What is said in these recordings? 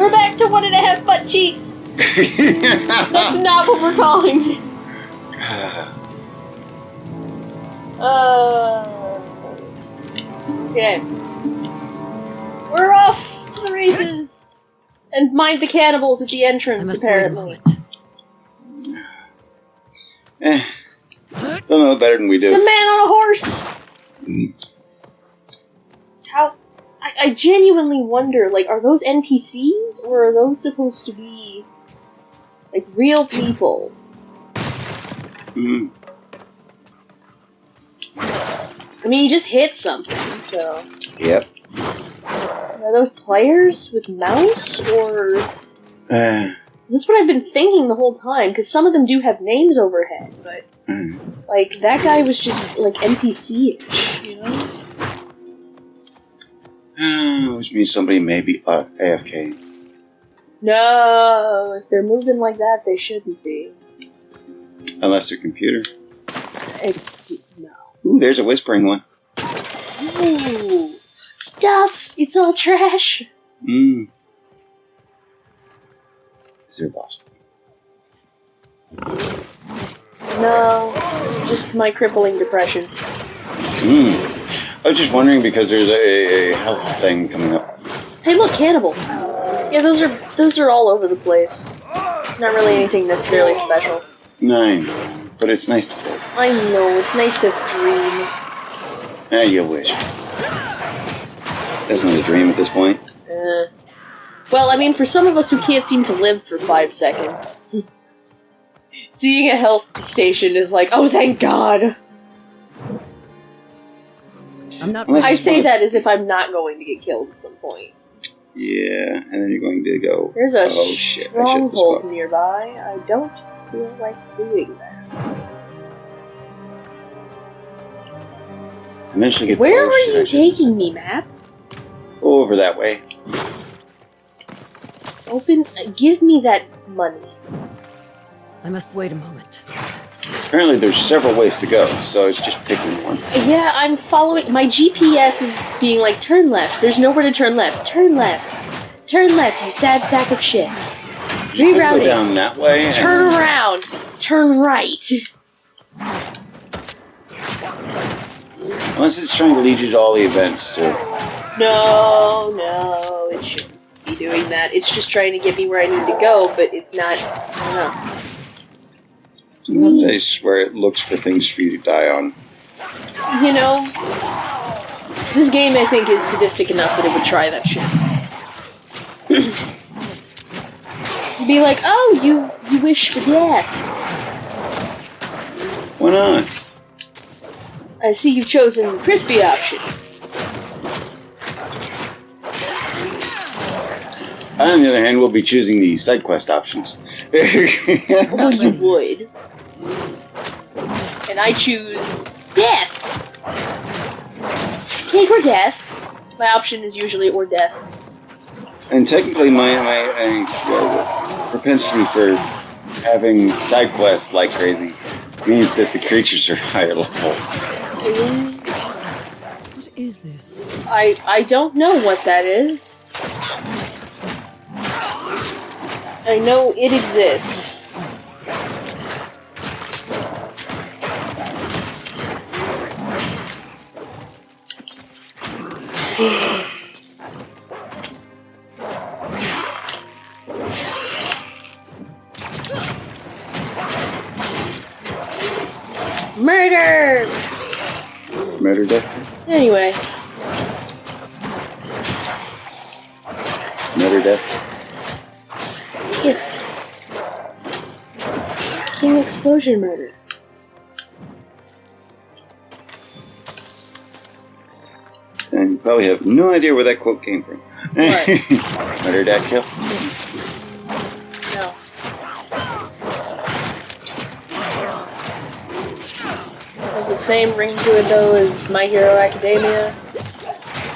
We're back to 1.5 butt cheeks. That's not what we're calling it. Okay. We're off to the races. And mind the cannibals at the entrance, apparently. They'll know better than we do. It's a man on a horse! How... I genuinely wonder, like, are those NPCs? Or are those supposed to be... like, real people? Mm. I mean, you just hit something, so... Yep. Are those players with mouse, or... That's what I've been thinking the whole time, because some of them do have names overhead, but... like, that guy was just, like, NPC-ish, you know? Which means somebody may be AFK. No, if they're moving like that, they shouldn't be. Unless they're computer. No. Ooh, there's a whispering one. Ooh. Stuff! It's all trash! Mm. Is there a boss? No, just my crippling depression. I was just wondering because there's a health thing coming up. Hey, look, cannibals! Yeah, those are all over the place. It's not really anything necessarily special. Nine. But it's nice to play. I know, it's nice to dream. You wish. That's not a dream at this point. Well, I mean, for some of us who can't seem to live for 5 seconds, seeing a health station is like, oh, thank God! I say that as if I'm not going to get killed at some point. Yeah, and then you're going to go... There's a shit, stronghold nearby. I don't feel like doing that. Eventually get Where are you taking me, map? Over that way. Give me that money. I must wait a moment. Apparently there's several ways to go, so it's just picking one. Yeah, I'm following... My GPS is being like, turn left. There's nowhere to turn left. Turn left. Turn left, you sad sack of shit. Rerouting. Go down that way. Turn around. Turn right. Unless it's trying to lead you to all the events, too. No, it shouldn't be doing that. It's just trying to get me where I need to go, but it's not... I don't know. Sometimes I swear it looks for things for you to die on. You know, this game, I think, is sadistic enough that it would try that shit. Be like, oh, you wish for death. Why not? I see you've chosen the crispy option. I, on the other hand, will be choosing the side quest options. Well, you would. And I choose death. Cake or death. My option is usually or death. And technically, my propensity for having side quests like crazy means that the creatures are higher level. What is this? I don't know what that is. I know it exists. Murder! Murder death? Anyway. Murder death? Yes. King Explosion Murder. And you probably have no idea where that quote came from. What? Murder death kill? No. Has the same ring to it though as My Hero Academia.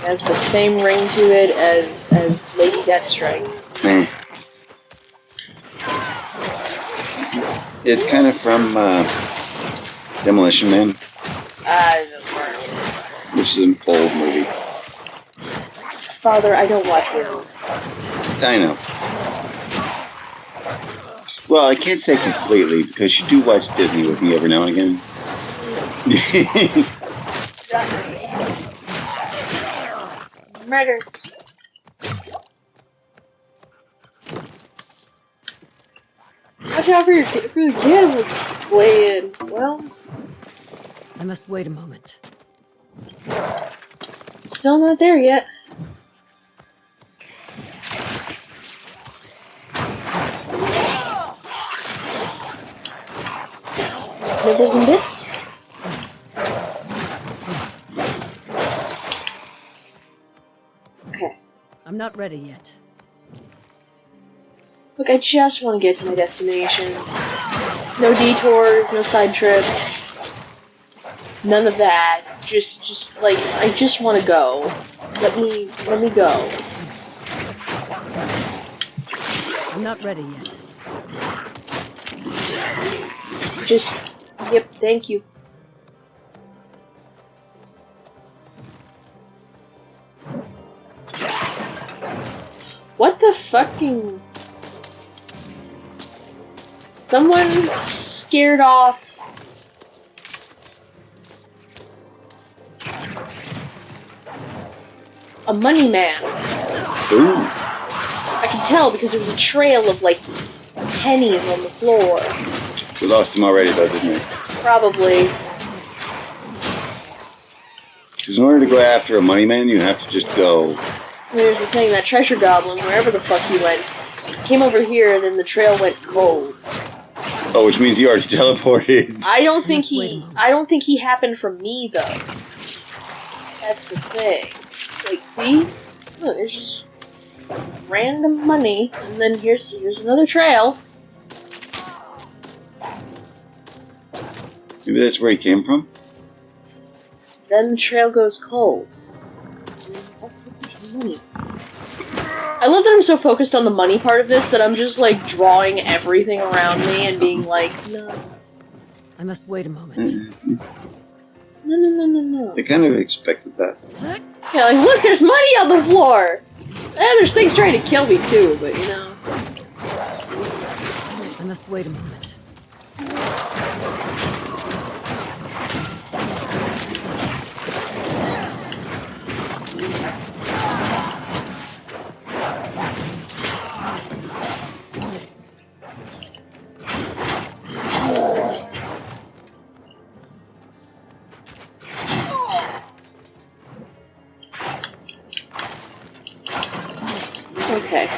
Has the same ring to it as Lady Deathstrike. It's kind of from Demolition Man, which is an old movie. Father, I don't watch movies. I know. Well, I can't say completely, because you do watch Disney with me every now and again. Murder. Watch out for the cannibals playing. Well, I must wait a moment. still not there yet. Nibbles and bits. Okay. I'm not ready yet. Look, I just want to get to my destination. No detours, no side trips. None of that. Just like, I just want to go. Let me go. I'm not ready yet. Just, yep, thank you. What the fucking... Someone scared off... a money man. Ooh. I can tell because there was a trail of, like, pennies on the floor. We lost him already, though, didn't we? Probably. Because in order to go after a money man, you have to just go. Here's the thing, that treasure goblin, wherever the fuck he went, came over here and then the trail went cold. Oh, which means he already teleported. I don't think he happened from me though. That's the thing. It's like, see? Look, there's just random money, and then here's another trail. Maybe that's where he came from? Then the trail goes cold. I love that I'm so focused on the money part of this that I'm just like drawing everything around me and being like, no. I must wait a moment. No. I kind of expected that. Yeah, like, look, there's money on the floor! There's things trying to kill me too, but you know. I must wait a moment. Okay.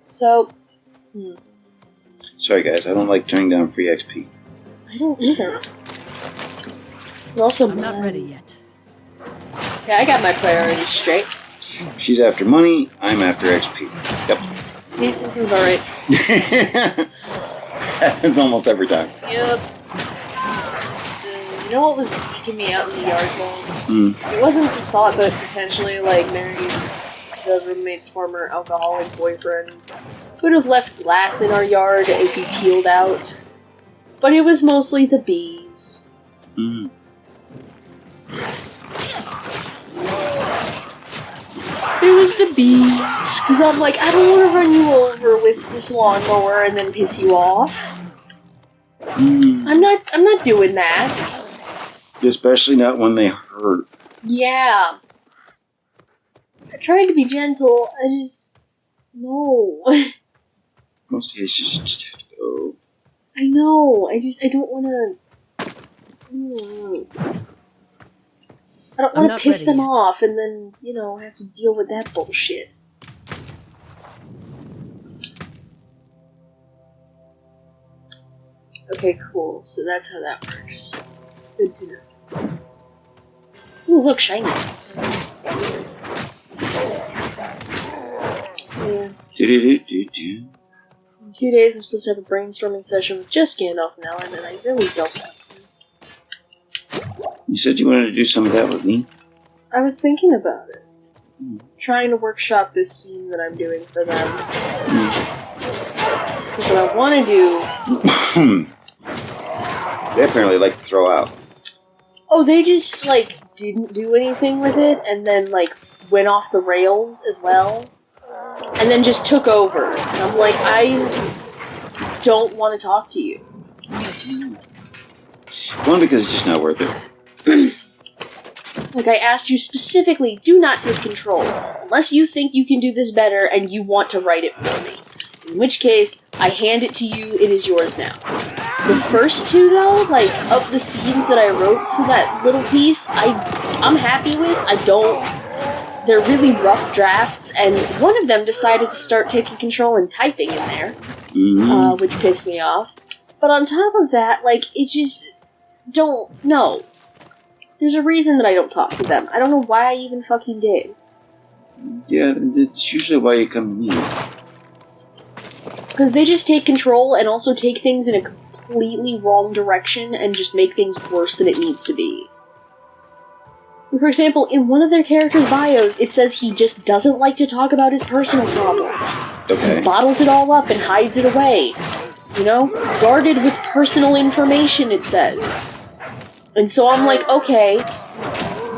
So, Sorry, guys, I don't like turning down free XP. I don't either. We're also I'm not ready yet. Yeah, I got my priorities straight. She's after money, I'm after XP. Yep. Yeah, that sounds alright. Happens almost every time. Yep. You know what was geeking me out in the yard long? It wasn't the thought, but potentially, like, marrying the roommate's former alcoholic boyfriend could have left glass in our yard as he peeled out. But it was mostly the bees. Mm. It was the bees. Because I'm like, I don't want to run you over with this lawnmower and then piss you off. I'm not doing that. Especially not when they hurt. Yeah. I tried to be gentle, I just... No. Most cases you just have to go. I know, I don't want to... I don't want to piss them off and then, you know, have to deal with that bullshit. Okay, cool, so that's how that works. Good to know. Ooh, look, shiny. Yeah. Do-do-do-do-do. In 2 days, I'm supposed to have a brainstorming session with just Gandalf and Ellen, and I really don't have to. You said you wanted to do some of that with me? I was thinking about it. Trying to workshop this scene that I'm doing for them. Because what I want to do... They apparently like to throw out. Oh, they just, like, didn't do anything with it, and then, like, went off the rails as well. and then just took over. And I'm like, I don't want to talk to you. One, because it's just not worth it. Like, I asked you specifically, do not take control, unless you think you can do this better and you want to write it for me. In which case, I hand it to you, it is yours now. The first two, though, like, of the scenes that I wrote for that little piece, I'm happy with. They're really rough drafts, and one of them decided to start taking control and typing in there, which pissed me off. But on top of that, like, it just... No. There's a reason that I don't talk to them. I don't know why I even fucking did. Yeah, it's usually why you come to me. Because they just take control and also take things in a completely wrong direction and just make things worse than it needs to be. For example, in one of their characters' bios, it says he just doesn't like to talk about his personal problems. Okay. He bottles it all up and hides it away. You know? Guarded with personal information, it says. And so I'm like, okay.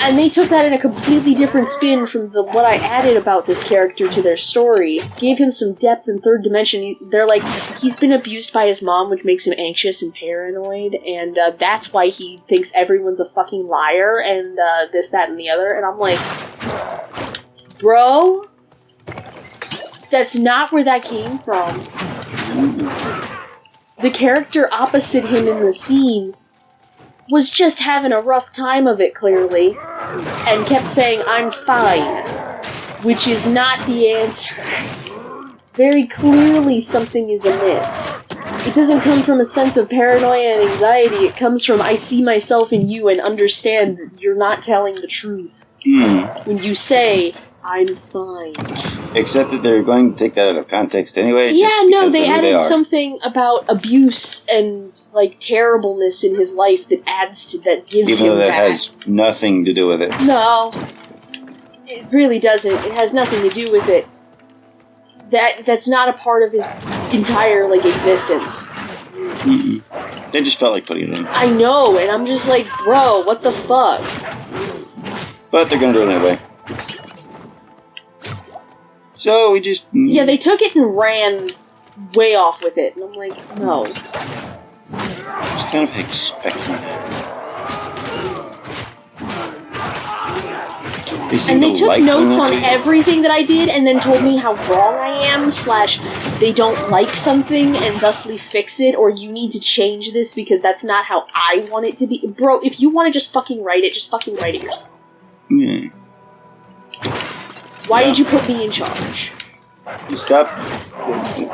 And they took that in a completely different spin from what I added about this character to their story. Gave him some depth and third dimension. They're like, he's been abused by his mom, which makes him anxious and paranoid, and that's why he thinks everyone's a fucking liar, and this, that, and the other. And I'm like, bro, that's not where that came from. The character opposite him in the scene was just having a rough time of it, clearly, and kept saying, I'm fine, which is not the answer. Very clearly something is amiss. It doesn't come from a sense of paranoia and anxiety, it comes from, I see myself in you and understand that you're not telling the truth. When you say, I'm fine. Except that they're going to take that out of context anyway. Yeah, no, they added something about abuse and, like, terribleness in his life that gives him that. Even though that has nothing to do with it. No. It really doesn't. It has nothing to do with it. That's not a part of his entire, like, existence. They just felt like putting it in. I know, and I'm just like, bro, what the fuck? But they're gonna do it anyway. So we just... Yeah, they took it and ran way off with it. And I'm like, no. Just kind of expecting that. And they took notes on everything that I did and then told me how wrong I am, / they don't like something and thusly fix it, or you need to change this because that's not how I want it to be. Bro, if you want to just fucking write it yourself. Yeah. Why did you put me in charge? You stop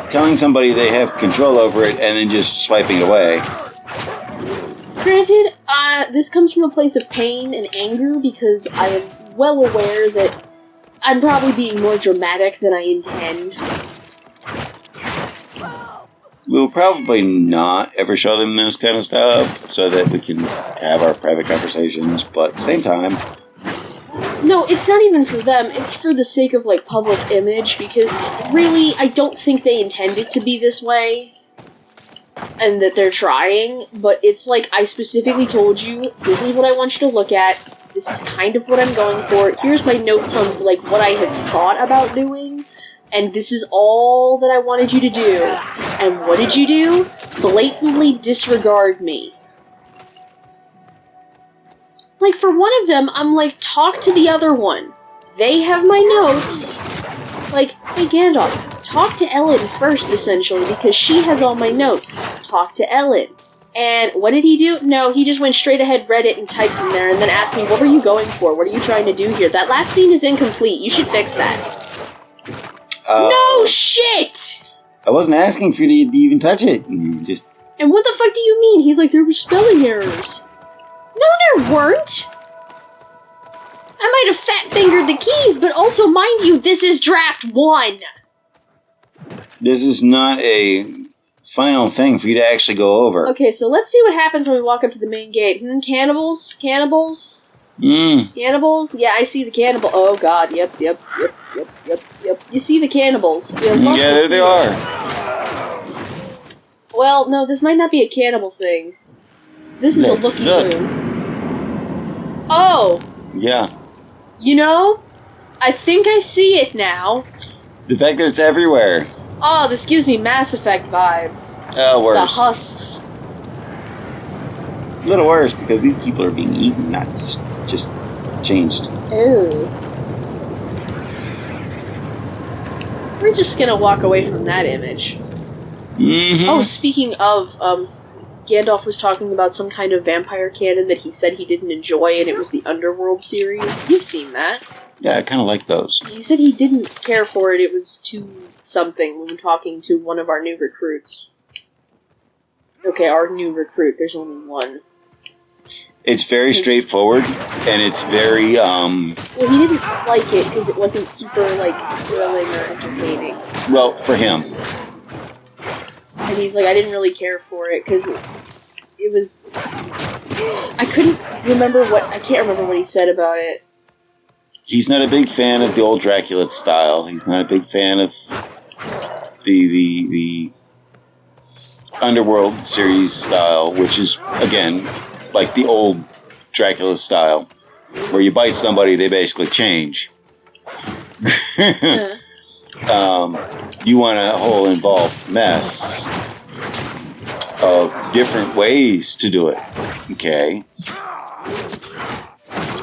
telling somebody they have control over it and then just swiping it away. Granted, this comes from a place of pain and anger because I am well aware that I'm probably being more dramatic than I intend. We'll probably not ever show them this kind of stuff so that we can have our private conversations, but at the same time... No, it's not even for them, it's for the sake of, like, public image, because really, I don't think they intend it to be this way, and that they're trying, but it's like, I specifically told you, this is what I want you to look at, this is kind of what I'm going for, here's my notes on, like, what I had thought about doing, and this is all that I wanted you to do. And what did you do? Blatantly disregard me. Like, for one of them, I'm like, talk to the other one. They have my notes. Like, hey, Gandalf, talk to Ellen first, essentially, because she has all my notes. Talk to Ellen. And what did he do? No, he just went straight ahead, read it, and typed in there, and then asked me, what were you going for? What are you trying to do here? That last scene is incomplete. You should fix that. No shit! I wasn't asking for you to even touch it. You just... And what the fuck do you mean? He's like, there were spelling errors. No, there weren't! I might have fat-fingered the keys, but also, mind you, this is draft 1! This is not a final thing for you to actually go over. Okay, so let's see what happens when we walk up to the main gate. Cannibals? Cannibals? Cannibals? Yeah, I see the cannibal. Oh god, yep. You see the cannibals. Yeah, there they are. Well, no, this might not be a cannibal thing. This is a looky-loo. Oh! Yeah. You know, I think I see it now. The fact that it's everywhere. Oh, this gives me Mass Effect vibes. Oh, worse. The husks. A little worse because these people are being eaten, not just changed. Ew. We're just gonna walk away from that image. Mm-hmm. Oh, speaking of, Gandalf was talking about some kind of vampire canon that he said he didn't enjoy, and it was the Underworld series. You've seen that. Yeah, I kind of like those. He said he didn't care for it, it was too something when talking to one of our new recruits. Okay, our new recruit, there's only one. It's very straightforward, and it's very, Well, he didn't like it because it wasn't super, like, thrilling or entertaining. well, for him. And he's like, I didn't really care for it because it was... I can't remember what he said about it. He's not a big fan of the old Dracula style. He's not a big fan of the Underworld series style, which is, again, like the old Dracula style, where you bite somebody, they basically change. You want a whole involved mess of different ways to do it. Okay.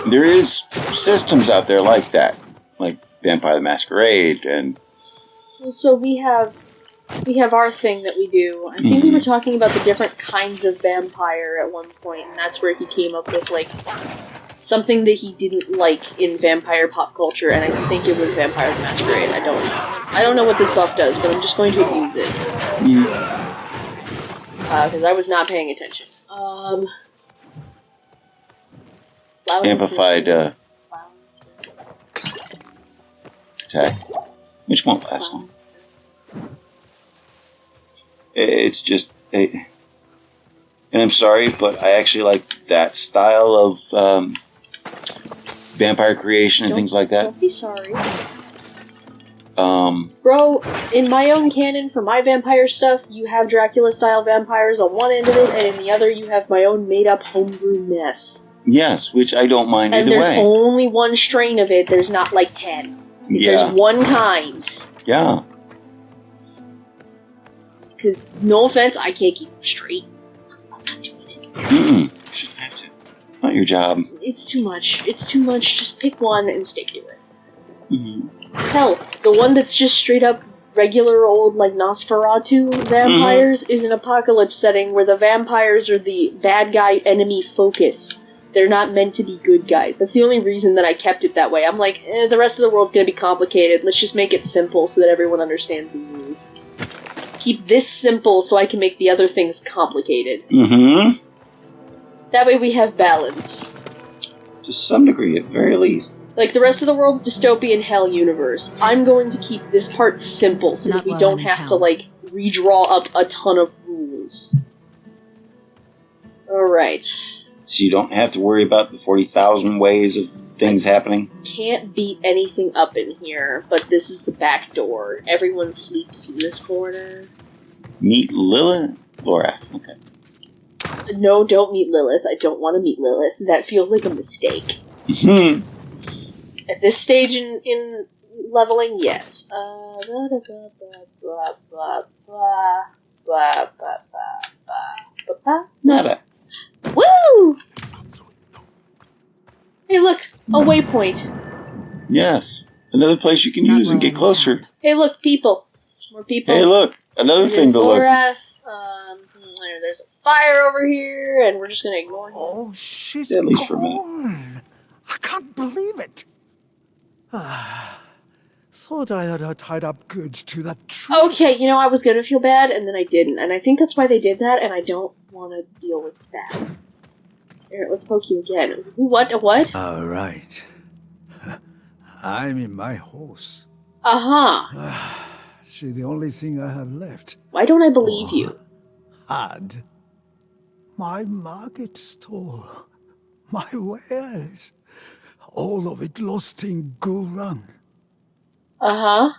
There is systems out there like that, like Vampire the Masquerade, and So we have our thing that we do. I think we were talking about the different kinds of vampire at one point, and that's where he came up with, like, something that he didn't like in vampire pop culture, and I think it was Vampire the Masquerade. I don't know. I don't know what this buff does, but I'm just going to abuse it. Because I was not paying attention. amplified attack, which won't last long. It's just, and I'm sorry, but I actually like that style of vampire creation and things like that. Don't be sorry. Bro, in my own canon, for my vampire stuff, you have Dracula-style vampires on one end of it, and in the other you have my own made-up homebrew mess. Yes, which I don't mind either way. And there's only one strain of it, there's not like 10. Yeah. There's one kind. Yeah. Because, no offense, I can't keep them straight. I'm not doing it. You shouldn't have to. Not your job. It's too much. It's too much. Just pick one and stick to it. Hell, the one that's just straight up regular old, like, Nosferatu vampires is an apocalypse setting where the vampires are the bad guy enemy focus. They're not meant to be good guys. That's the only reason that I kept it that way. I'm like, the rest of the world's gonna be complicated. Let's just make it simple so that everyone understands the rules. Keep this simple so I can make the other things complicated. That way we have balance. To some degree, at the very least. Like, the rest of the world's dystopian hell universe. I'm going to keep this part simple so that we don't have to, like, redraw up a ton of rules. Alright. So you don't have to worry about the 40,000 ways of things happening? Can't beat anything up in here, but this is the back door. Everyone sleeps in this corner. Meet Lilith? Laura, okay. No, don't meet Lilith. I don't want to meet Lilith. That feels like a mistake. At this stage in leveling, yes. Nada. Woo! Hey, look! A waypoint. Yes. Another place you can use and get closer. Hey, look, people. More people. Hey, look! Another thing to look. There's a fire over here, and we're just gonna ignore him. Oh, she's At least for a gone. I can't believe it. Thought I had her tied up good to that tree. Okay, you know, I was gonna feel bad, and then I didn't. And I think that's why they did that, and I don't want to deal with that. Here, let's poke you again. What? All right. I'm in my horse. Uh-huh. She's the only thing I have left. Why don't I believe you? Had. My market stall. My wares. All of it lost in Gurun. Uh-huh.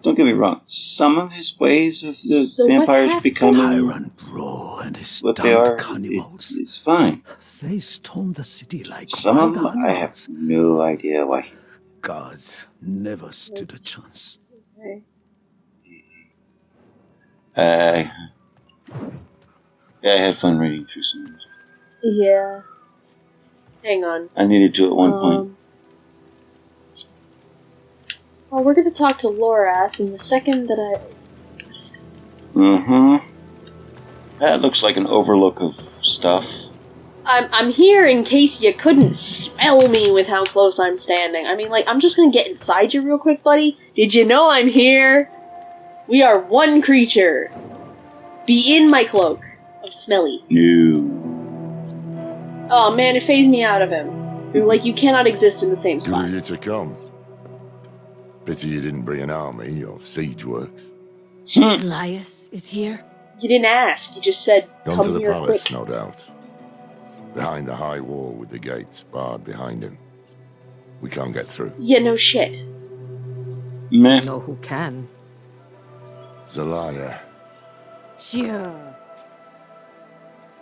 Don't get me wrong. Some of his ways of the So vampires what becoming Iron Brawl and his what they are, cannibals. it's fine. They stormed the city like Some of wild them, I have animals. no idea why. Gods never stood a chance. Okay. Yeah, I had fun reading through some of these. Yeah. Hang on. I needed to at one point. Well, we're gonna talk to Lorath in the second that I... Mm-hmm. That looks like an overlook of stuff. I'm here in case you couldn't smell me with how close I'm standing. I mean, like, I'm just gonna get inside you real quick, buddy. Did you know I'm here? We are one creature. Be in my cloak of smelly. No. Oh man, it phased me out of him. You're like, you cannot exist in the same Good spot. of you to come. Pity you didn't bring an army or siege works. Elias is here? You didn't ask, you just said, Gone to come the here palace, quick. no doubt. Behind the high wall with the gates barred behind him. We can't get through. Yeah, no shit. Meh. Know who can. Zolaya. Sure.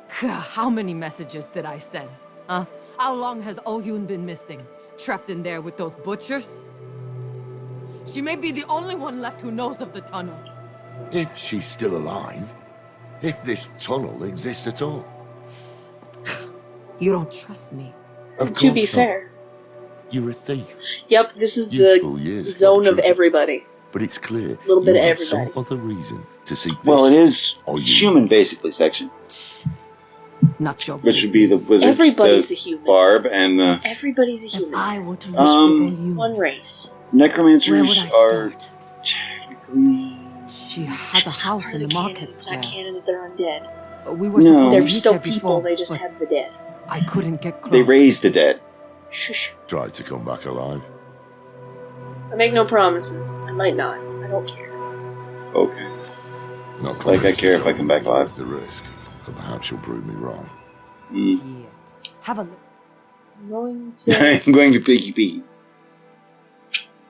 How many messages did I send? Huh? How long has Oyun been missing? Trapped in there with those butchers? She may be the only one left who knows of the tunnel. If she's still alive. If this tunnel exists at all. You don't trust me. Of To be course not. fair. You're a thief. Yep, this is Useful the years, zone of true. everybody. But it's clear A little bit you of have everybody. some other reason to seek this. Well, it is Or you- human, basically, section. Not your Which would be the business. wizards, Everybody's the a human. barb, and the Everybody's a If human. I were to look Um, for Oyun, One race. where would necromancers I are start? technically... She has That's a not house part in of the canon. market It's not square. canon that they're undead. We were No. supposed to They're meet still there people, before, they just but have the dead. I couldn't get close. They raise the dead. Shush. Tried to come back alive. I make no promises. I might not. I don't care. Okay. Not Like I convinced care it's if I come back alive. worth the risk. But perhaps you'll prove me wrong. Mm. Yeah. Have a look. I'm going to... I'm going to peeky peeky.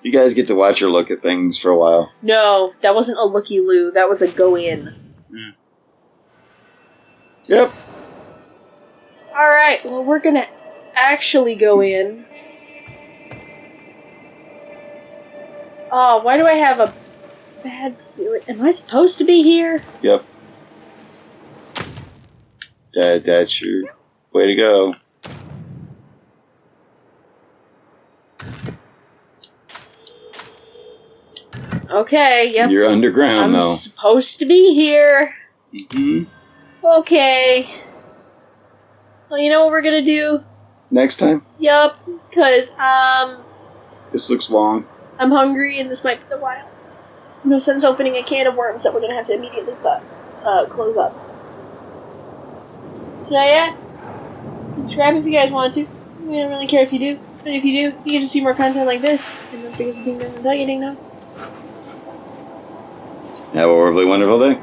You guys get to watch her look at things for a while. No, that wasn't a looky-loo. That was a go-in. Yep. Alright, well, we're gonna actually go in. Oh, why do I have a bad feeling? Am I supposed to be here? Yep. That's your way to go. Okay, yep. You're underground, I'm though. supposed to be here. Mm-hmm. Okay. Well, you know what we're gonna do? Next time? Yup, because, This looks long. I'm hungry and this might be a while. No sense opening a can of worms that we're gonna have to immediately close up. So yeah, subscribe if you guys want to. We don't really care if you do, but if you do, you get to see more content like this. And don't forget to ding dong and tell you ding dongs. Have a horribly wonderful day.